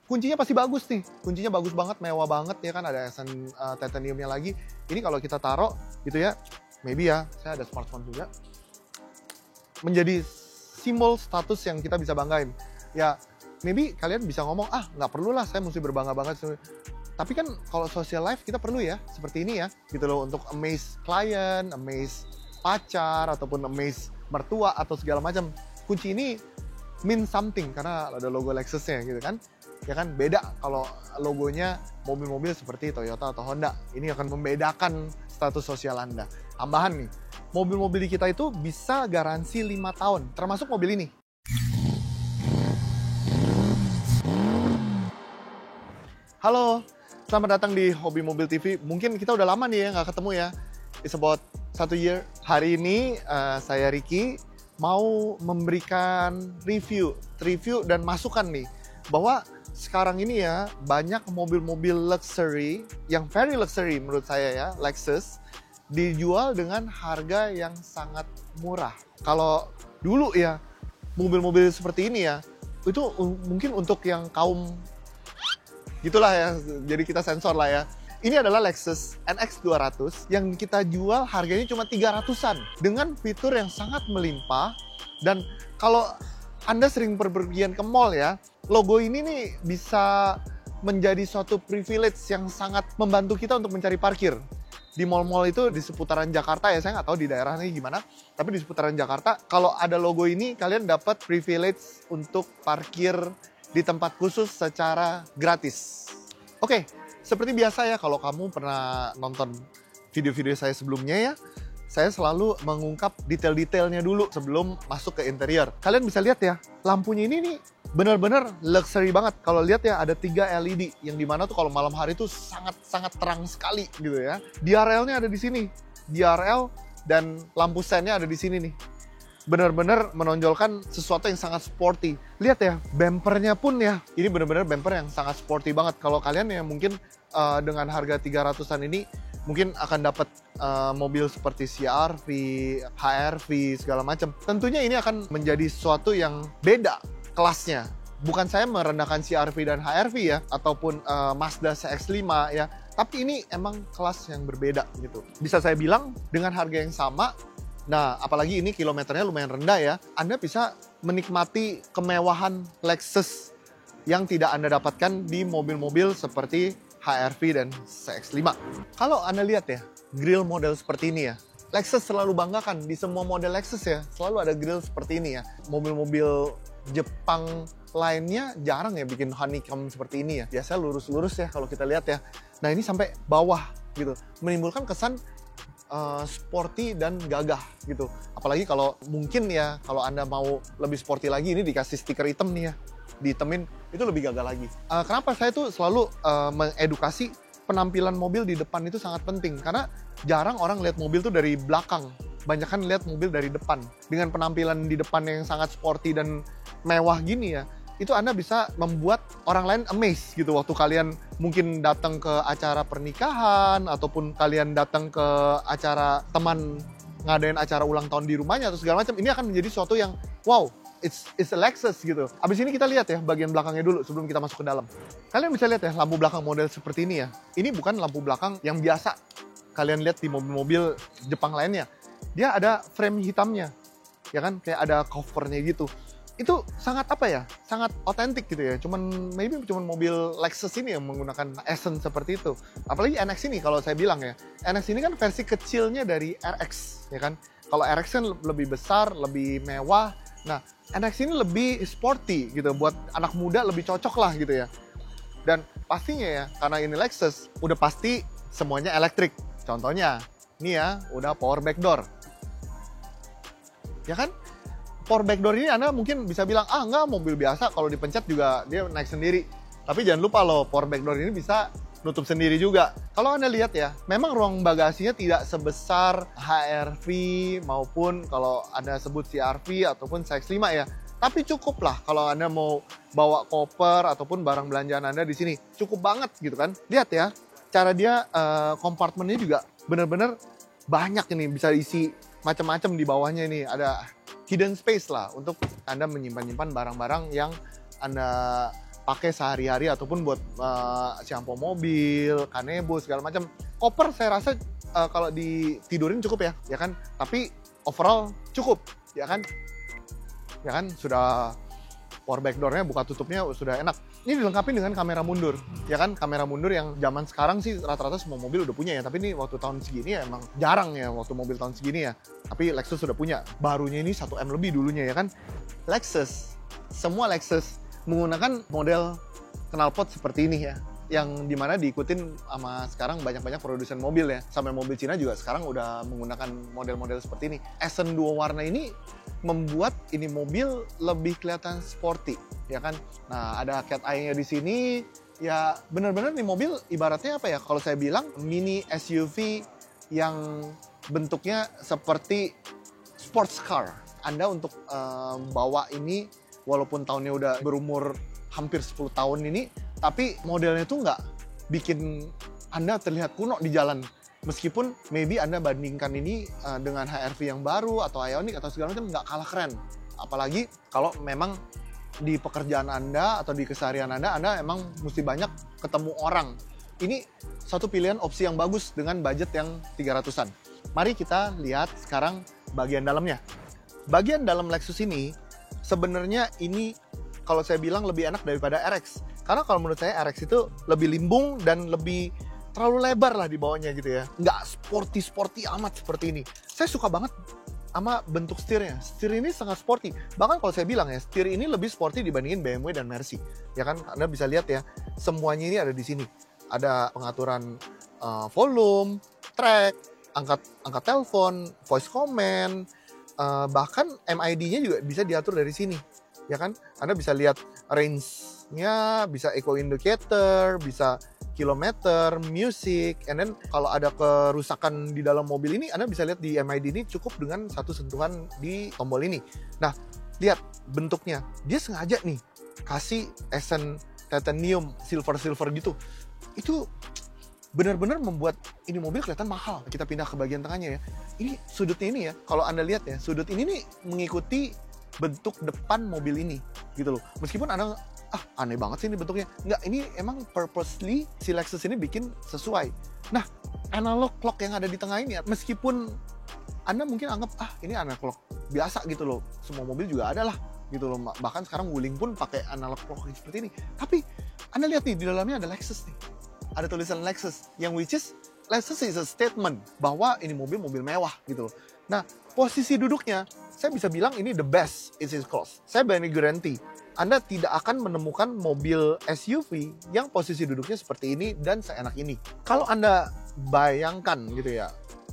kuncinya pasti bagus nih. Kuncinya bagus banget, mewah banget ya kan, ada esen titaniumnya lagi. Ini kalau kita taruh gitu ya, maybe ya, saya ada smartphone juga. Menjadi simbol status yang kita bisa banggain. Ya, maybe kalian bisa ngomong, nggak perlu lah saya mesti berbangga-bangga. Tapi kan kalau social life kita perlu ya, seperti ini ya, gitu loh, untuk amaze klien, amaze pacar, ataupun amaze mertua, atau segala macam. Kunci ini mean something, karena ada logo Lexusnya gitu kan. Ya kan, beda kalau logonya mobil-mobil seperti Toyota atau Honda. Ini akan membedakan status sosial Anda. Tambahan nih, mobil-mobil di kita itu bisa garansi 5 tahun, termasuk mobil ini. Halo, selamat datang di Hobi Mobil TV. Mungkin kita udah lama nih ya nggak ketemu ya. It's about 1 year. Hari ini saya Ricky mau memberikan review dan masukan nih. Bahwa sekarang ini ya banyak mobil-mobil luxury, yang very luxury menurut saya ya, Lexus, dijual dengan harga yang sangat murah. Kalau dulu ya, mobil-mobil seperti ini ya, itu mungkin untuk yang kaum gitulah ya, jadi kita sensor lah ya. Ini adalah Lexus NX 200 yang kita jual harganya cuma 300-an dengan fitur yang sangat melimpah. Dan kalau Anda sering berpergian ke mall ya, logo ini nih bisa menjadi suatu privilege yang sangat membantu kita untuk mencari parkir. Di mall-mall itu di seputaran Jakarta ya, saya nggak tahu di daerahnya gimana, tapi di seputaran Jakarta kalau ada logo ini kalian dapat privilege untuk parkir di tempat khusus secara gratis. Oke, seperti biasa ya, kalau kamu pernah nonton video-video saya sebelumnya ya, saya selalu mengungkap detail-detailnya dulu sebelum masuk ke interior. Kalian bisa lihat ya, lampunya ini nih benar-benar luxury banget. Kalau lihat ya, ada 3 LED yang dimana tuh kalau malam hari tuh sangat-sangat terang sekali gitu ya. DRL-nya ada di sini, DRL dan lampu sennya ada di sini nih. Benar-benar menonjolkan sesuatu yang sangat sporty. Lihat ya, bumpernya pun ya, ini benar-benar bumper yang sangat sporty banget. Kalau kalian yang mungkin dengan harga 300-an ini mungkin akan dapat mobil seperti CR-V, HR-V, segala macam. Tentunya ini akan menjadi sesuatu yang beda kelasnya. Bukan saya merendahkan CR-V dan HR-V ya, ataupun Mazda CX-5 ya, tapi ini emang kelas yang berbeda gitu. Bisa saya bilang dengan harga yang sama. Nah, apalagi ini kilometernya lumayan rendah ya, Anda bisa menikmati kemewahan Lexus yang tidak Anda dapatkan di mobil-mobil seperti HR-V dan CX-5. Kalau Anda lihat ya, grill model seperti ini ya, Lexus selalu banggakan di semua model Lexus ya, selalu ada grill seperti ini ya. Mobil-mobil Jepang lainnya jarang ya bikin honeycomb seperti ini ya. Biasanya lurus-lurus ya kalau kita lihat ya. Nah, ini sampai bawah gitu, menimbulkan kesan sporty dan gagah gitu. Apalagi kalau mungkin ya, kalau Anda mau lebih sporty lagi, ini dikasih stiker hitam nih ya, dihitemin, itu lebih gagah lagi. Kenapa saya tuh selalu mengedukasi penampilan mobil di depan itu sangat penting, karena jarang orang lihat mobil tuh dari belakang, banyak kan lihat mobil dari depan. Dengan penampilan di depan yang sangat sporty dan mewah gini ya, itu Anda bisa membuat orang lain amazed gitu waktu kalian mungkin datang ke acara pernikahan, ataupun kalian datang ke acara teman ngadain acara ulang tahun di rumahnya atau segala macam. Ini akan menjadi sesuatu yang wow, it's a Lexus gitu. Abis ini kita lihat ya bagian belakangnya dulu sebelum kita masuk ke dalam. Kalian bisa lihat ya lampu belakang model seperti ini ya. Ini bukan lampu belakang yang biasa kalian lihat di mobil-mobil Jepang lainnya. Dia ada frame hitamnya, ya kan, kayak ada covernya gitu. Itu sangat sangat otentik gitu ya. Maybe cuman mobil Lexus ini yang menggunakan essence seperti itu. Apalagi NX ini, kalau saya bilang ya, NX ini kan versi kecilnya dari RX ya kan. Kalau RX kan lebih besar, lebih mewah. Nah, NX ini lebih sporty gitu, buat anak muda lebih cocok lah gitu ya. Dan pastinya ya, karena ini Lexus, udah pasti semuanya elektrik. Contohnya, ini ya, udah power back door. Ya kan? Power back door ini Anda mungkin bisa bilang, enggak, mobil biasa kalau dipencet juga dia naik sendiri. Tapi jangan lupa loh, power back door ini bisa nutup sendiri juga. Kalau Anda lihat ya, memang ruang bagasinya tidak sebesar HR-V maupun kalau Anda sebut CR-V ataupun CX-5 ya. Tapi cukup lah kalau Anda mau bawa koper ataupun barang belanjaan Anda di sini. Cukup banget gitu kan. Lihat ya, cara dia kompartemennya juga benar-benar banyak ini, bisa isi macam-macam di bawahnya ini. Ada hidden space lah untuk Anda menyimpan-nyimpan barang-barang yang Anda pakai sehari-hari ataupun buat shampoo mobil, kanebo segala macam. Koper saya rasa kalau ditidurin cukup ya kan. Tapi overall cukup, ya kan sudah power back door-nya, buka tutupnya sudah enak. Ini dilengkapi dengan kamera mundur, ya kan, kamera mundur yang zaman sekarang sih rata-rata semua mobil udah punya ya. Tapi ini waktu tahun segini ya emang jarang ya waktu mobil tahun segini ya. Tapi Lexus sudah punya. Barunya ini 1M lebih dulunya ya kan. Semua Lexus menggunakan model knalpot seperti ini ya, yang dimana diikutin sama sekarang banyak-banyak produsen mobil ya. Sampai mobil Cina juga sekarang udah menggunakan model-model seperti ini. Accent dua warna ini membuat ini mobil lebih kelihatan sporty, ya kan. Nah, ada cat eye-nya di sini. Ya, benar-benar nih mobil ibaratnya apa ya? Kalau saya bilang mini SUV yang bentuknya seperti sports car. Anda untuk bawa ini, walaupun tahunnya udah berumur hampir 10 tahun ini, tapi modelnya tuh nggak bikin Anda terlihat kuno di jalan. Meskipun maybe Anda bandingkan ini dengan HR-V yang baru atau Ioniq atau segala macam, nggak kalah keren. Apalagi kalau memang di pekerjaan Anda atau di keseharian Anda emang mesti banyak ketemu orang. Ini satu pilihan opsi yang bagus dengan budget yang 300-an. Mari kita lihat sekarang bagian dalamnya. Bagian dalam Lexus ini sebenarnya ini kalau saya bilang lebih enak daripada RX. Karena kalau menurut saya RX itu lebih limbung dan lebih terlalu lebar lah di bawahnya gitu ya. Nggak sporty amat seperti ini. Saya suka banget sama bentuk setirnya. Setir ini sangat sporty. Bahkan kalau saya bilang ya, setir ini lebih sporty dibandingin BMW dan Mercy. Ya kan, Anda bisa lihat ya, semuanya ini ada di sini. Ada pengaturan volume, track, angkat telepon, voice command, bahkan MID-nya juga bisa diatur dari sini. Ya kan, Anda bisa lihat range-nya, bisa eco indicator, bisa kilometer, music, and then kalau ada kerusakan di dalam mobil ini, Anda bisa lihat di MID ini cukup dengan satu sentuhan di tombol ini. Nah, lihat bentuknya, dia sengaja nih kasih accent titanium, silver gitu. Itu benar-benar membuat ini mobil kelihatan mahal. Kita pindah ke bagian tengahnya ya. Ini sudutnya ini ya, kalau Anda lihat ya, sudut ini nih mengikuti bentuk depan mobil ini gitu loh. Meskipun Anda aneh banget sih ini bentuknya. Enggak, ini emang purposely si Lexus ini bikin sesuai. Nah, analog clock yang ada di tengah ini ya, meskipun Anda mungkin anggap ini analog clock biasa gitu loh. Semua mobil juga ada lah gitu loh. Bahkan sekarang Wuling pun pakai analog clock seperti ini. Tapi Anda lihat nih, di dalamnya ada Lexus nih. Ada tulisan Lexus, yang which is Lexus is a statement bahwa ini mobil mewah gitu loh. Nah, posisi duduknya, saya bisa bilang ini the best in its class. Saya berani garanti, Anda tidak akan menemukan mobil SUV yang posisi duduknya seperti ini dan seenak ini. Kalau Anda bayangkan gitu ya,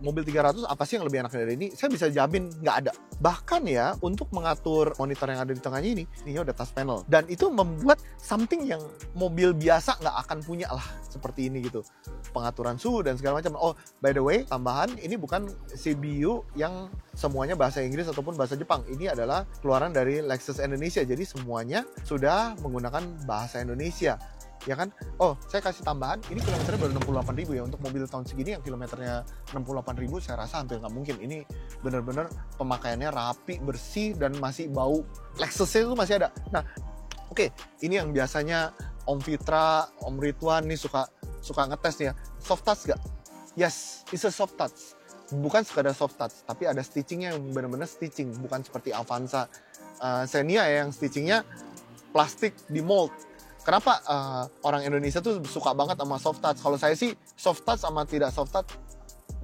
mobil 300 apa sih yang lebih enak dari ini? Saya bisa jamin nggak ada. Bahkan ya, untuk mengatur monitor yang ada di tengahnya ini udah touch panel. Dan itu membuat something yang mobil biasa nggak akan punya lah, seperti ini gitu. Pengaturan suhu dan segala macam. Oh, by the way, tambahan, ini bukan CBU yang semuanya bahasa Inggris ataupun bahasa Jepang. Ini adalah keluaran dari Lexus Indonesia. Jadi semuanya sudah menggunakan bahasa Indonesia. Ya kan? Oh, saya kasih tambahan, ini kilometernya baru 68.000 ya. Untuk mobil tahun segini yang kilometernya 68.000 saya rasa hampir nggak mungkin. Ini benar-benar pemakaiannya rapi, bersih, dan masih bau Lexusnya itu masih ada. Nah, oke, ini yang biasanya Om Fitra, Om Ridwan nih suka ngetes nih ya. Soft touch nggak? Yes, it's a soft touch. Bukan sekadar soft touch, tapi ada stitchingnya yang benar-benar stitching. Bukan seperti Avanza Xenia ya, yang stitchingnya plastik di mold. Kenapa orang Indonesia tuh suka banget sama soft touch? Kalau saya sih soft touch sama tidak soft touch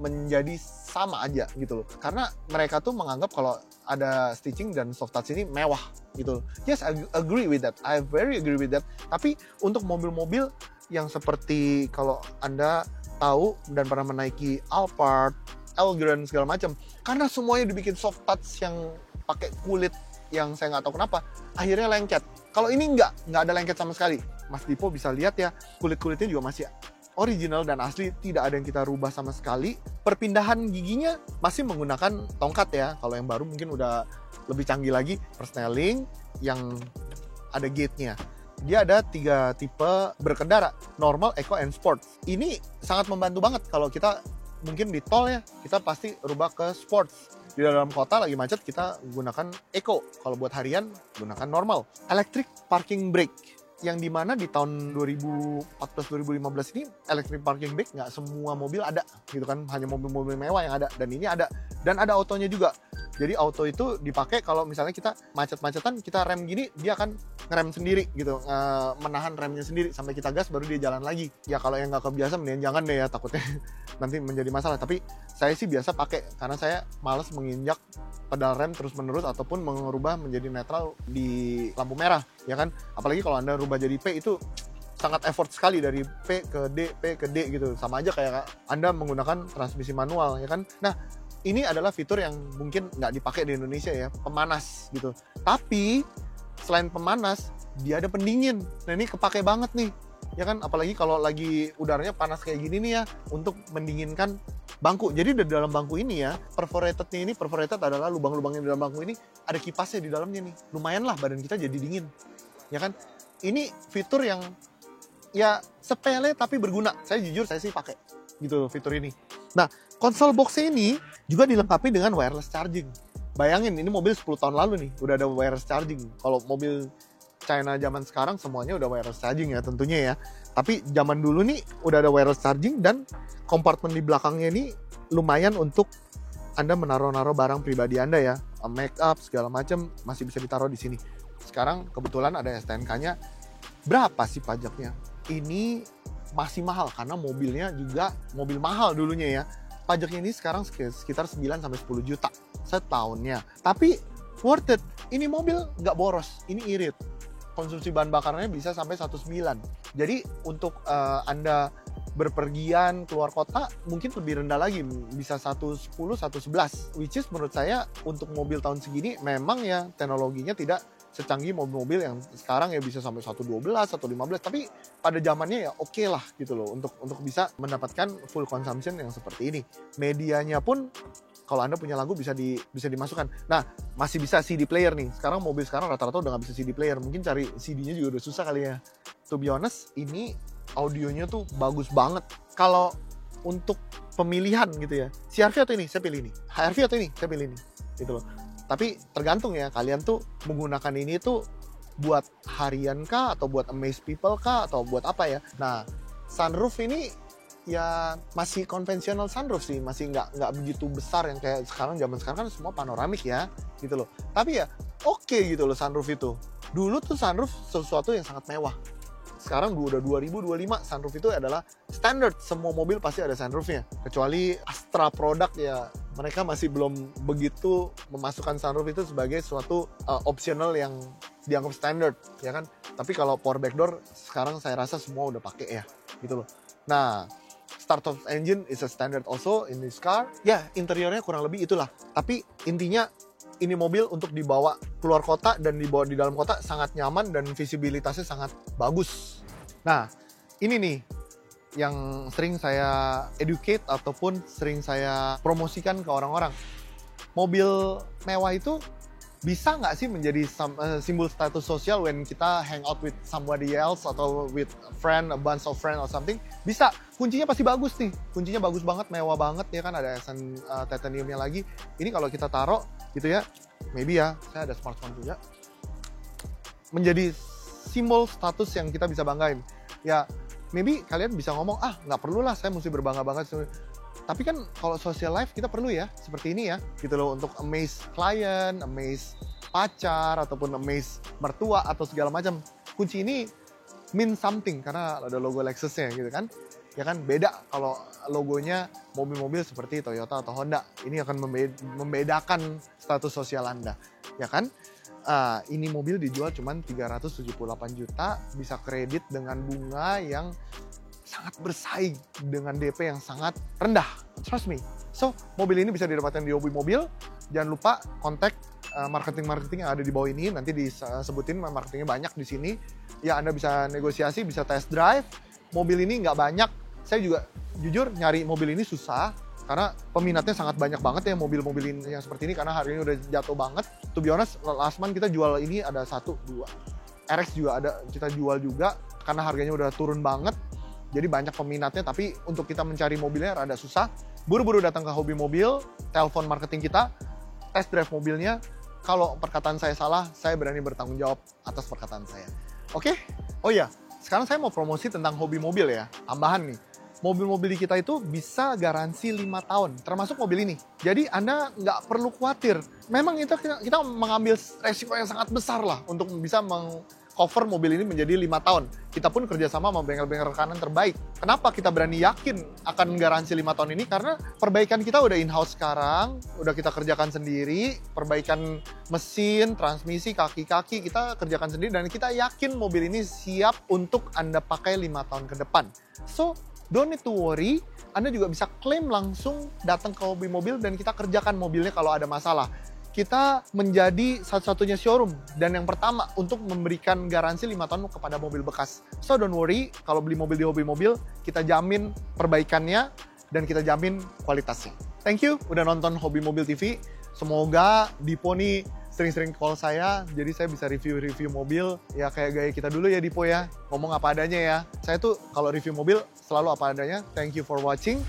menjadi sama aja gitu loh. Karena mereka tuh menganggap kalau ada stitching dan soft touch ini mewah gitu loh. Yes, I agree with that. I very agree with that. Tapi untuk mobil-mobil yang seperti kalau Anda tahu dan pernah menaiki Alphard, Elgrand segala macam, karena semuanya dibikin soft touch yang pakai kulit yang saya nggak tahu kenapa, akhirnya lengket. Kalau ini nggak ada lengket sama sekali. Mas Dipo bisa lihat ya, kulit-kulitnya juga masih original dan asli, tidak ada yang kita rubah sama sekali. Perpindahan giginya masih menggunakan tongkat ya. Kalau yang baru mungkin udah lebih canggih lagi, persneling yang ada gate-nya. Dia ada 3 tipe berkendara, normal, eco, and sport. Ini sangat membantu banget kalau kita mungkin di tol ya, kita pasti rubah ke sports. Di dalam kota lagi macet, kita gunakan eco. Kalau buat harian, gunakan normal. Electric parking brake, yang dimana di tahun 2014-2015 ini electric parking brake nggak semua mobil ada gitu kan, hanya mobil-mobil mewah yang ada, dan ini ada, dan ada autonya juga. Jadi auto itu dipakai kalau misalnya kita macet-macetan, kita rem gini, dia akan ngerem sendiri gitu, menahan remnya sendiri sampai kita gas baru dia jalan lagi. Ya kalau yang nggak kebiasa mending jangan deh ya, takutnya nanti menjadi masalah. Tapi saya sih biasa pakai karena saya malas menginjak pedal rem terus-menerus ataupun mengubah menjadi netral di lampu merah, ya kan? Apalagi kalau Anda rubah jadi P, itu sangat effort sekali dari P ke D gitu. Sama aja kayak Anda menggunakan transmisi manual, ya kan? Nah, ini adalah fitur yang mungkin nggak dipakai di Indonesia ya, pemanas gitu. Tapi selain pemanas, dia ada pendingin. Nah ini kepake banget nih, ya kan? Apalagi kalau lagi udaranya panas kayak gini nih ya, untuk mendinginkan bangku. Jadi di dalam bangku ini ya, perforated adalah lubang-lubangnya di dalam bangku ini ada kipasnya di dalamnya nih. Lumayan lah badan kita jadi dingin, ya kan? Ini fitur yang ya sepele tapi berguna. Saya sih pakai gitu fitur ini. Nah, konsol box ini juga dilengkapi dengan wireless charging. Bayangin, ini mobil 10 tahun lalu nih, udah ada wireless charging. Kalau mobil China zaman sekarang semuanya udah wireless charging ya tentunya ya. Tapi zaman dulu nih udah ada wireless charging, dan kompartemen di belakangnya ini lumayan untuk Anda menaruh-naruh barang pribadi Anda ya. Make up, segala macam masih bisa ditaruh di sini. Sekarang kebetulan ada STNK-nya. Berapa sih pajaknya? Ini masih mahal karena mobilnya juga mobil mahal dulunya ya. Pajaknya ini sekarang sekitar 9-10 juta setahunnya. Tapi worth it. Ini mobil nggak boros, ini irit. Konsumsi bahan bakarnya bisa sampai 1,9. Jadi untuk Anda berpergian keluar kota mungkin lebih rendah lagi, bisa 110, 111. Which is menurut saya untuk mobil tahun segini memang ya teknologinya tidak secanggih mobil-mobil yang sekarang ya bisa sampai 112, 115, tapi pada zamannya ya oke lah gitu loh untuk bisa mendapatkan full consumption yang seperti ini. Medianya pun kalau Anda punya lagu bisa dimasukkan. Nah, masih bisa CD player nih. Sekarang mobil sekarang rata-rata udah nggak bisa CD player. Mungkin cari CD-nya juga udah susah kali ya. To be honest, ini audionya tuh bagus banget. Kalau untuk pemilihan gitu ya, CR-V atau ini, saya pilih ini. HRV atau ini, saya pilih ini. Gitu loh. Tapi tergantung ya, kalian tuh menggunakan ini tuh buat harian kah, atau buat amaze people kah, atau buat apa ya. Nah, sunroof ini ya masih konvensional sunroof sih, masih nggak begitu besar yang kayak zaman sekarang kan semua panoramik ya, gitu loh. Tapi ya oke gitu loh sunroof itu. Dulu tuh sunroof sesuatu yang sangat mewah. Sekarang udah 2025, sunroof itu adalah standard. Semua mobil pasti ada sunroofnya. Kecuali Astra produk ya, mereka masih belum begitu memasukkan sunroof itu sebagai suatu optional yang dianggap standard, ya kan? Tapi kalau power backdoor sekarang saya rasa semua udah pakai ya, gitu loh. Nah, start of engine is a standard also in this car. Ya, interiornya kurang lebih itulah. Tapi intinya ini mobil untuk dibawa keluar kota dan dibawa di dalam kota sangat nyaman dan visibilitasnya sangat bagus. Nah, ini nih yang sering saya educate ataupun sering saya promosikan ke orang-orang. Mobil mewah itu bisa nggak sih menjadi simbol status sosial when kita hang out with somebody else atau with a friend, a bunch of friend or something? Bisa. Kuncinya pasti bagus nih. Kuncinya bagus banget, mewah banget ya kan, ada esen titaniumnya lagi. Ini kalau kita taruh gitu ya, maybe ya, saya ada smartphone juga. Menjadi simbol status yang kita bisa banggain. Ya, maybe kalian bisa ngomong, nggak perlu lah saya mesti berbangga-bangga. Tapi kan kalau social life kita perlu ya, seperti ini ya, gitu loh, untuk amaze klien, amaze pacar, ataupun amaze mertua atau segala macam. Kunci ini mean something karena ada logo Lexusnya gitu kan. Ya kan, beda kalau logonya mobil-mobil seperti Toyota atau Honda. Ini akan membedakan status sosial Anda, ya kan? Ini mobil dijual cuma 378 juta, bisa kredit dengan bunga yang sangat bersaing dengan DP yang sangat rendah. Trust me. So, mobil ini bisa didapatkan di Hobi Mobil. Jangan lupa kontak marketing yang ada di bawah ini. Nanti disebutin marketingnya banyak di sini. Ya, Anda bisa negosiasi, bisa test drive. Mobil ini nggak banyak. Saya juga jujur nyari mobil ini susah. Karena peminatnya sangat banyak banget ya mobil-mobil yang seperti ini. Karena harganya udah jatuh banget. To be honest, last month kita jual ini ada 1, 2. RX juga ada, kita jual juga. Karena harganya udah turun banget. Jadi banyak peminatnya, tapi untuk kita mencari mobilnya rada susah. Buru-buru datang ke Hobi Mobil, telepon marketing kita, test drive mobilnya. Kalau perkataan saya salah, saya berani bertanggung jawab atas perkataan saya. Oke? Oh iya, sekarang saya mau promosi tentang hobi mobil ya. Tambahan nih, mobil-mobil di kita itu bisa garansi 5 tahun, termasuk mobil ini. Jadi Anda nggak perlu khawatir. Memang kita mengambil resiko yang sangat besar lah untuk bisa cover mobil ini menjadi 5 tahun. Kita pun kerjasama sama bengkel-bengkel rekanan terbaik. Kenapa kita berani yakin akan garansi 5 tahun ini? Karena perbaikan kita udah in-house sekarang, udah kita kerjakan sendiri, perbaikan mesin, transmisi, kaki-kaki kita kerjakan sendiri, dan kita yakin mobil ini siap untuk Anda pakai 5 tahun ke depan. So, don't need to worry, Anda juga bisa klaim langsung datang ke Hobi Mobil dan kita kerjakan mobilnya kalau ada masalah. Kita menjadi satu-satunya showroom dan yang pertama untuk memberikan garansi 5 tahun kepada mobil bekas. So don't worry, kalau beli mobil di Hobi Mobil, kita jamin perbaikannya dan kita jamin kualitasnya. Thank you udah nonton Hobi Mobil TV. Semoga Dipo nih sering-sering call saya, jadi saya bisa review-review mobil ya kayak gaya kita dulu ya Dipo ya, ngomong apa adanya ya. Saya tuh kalau review mobil selalu apa adanya. Thank you for watching.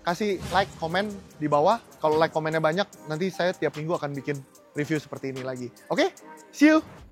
Kasih like, komen di bawah. Kalau like, komennya banyak, nanti saya tiap minggu akan bikin review seperti ini lagi. Oke? See you!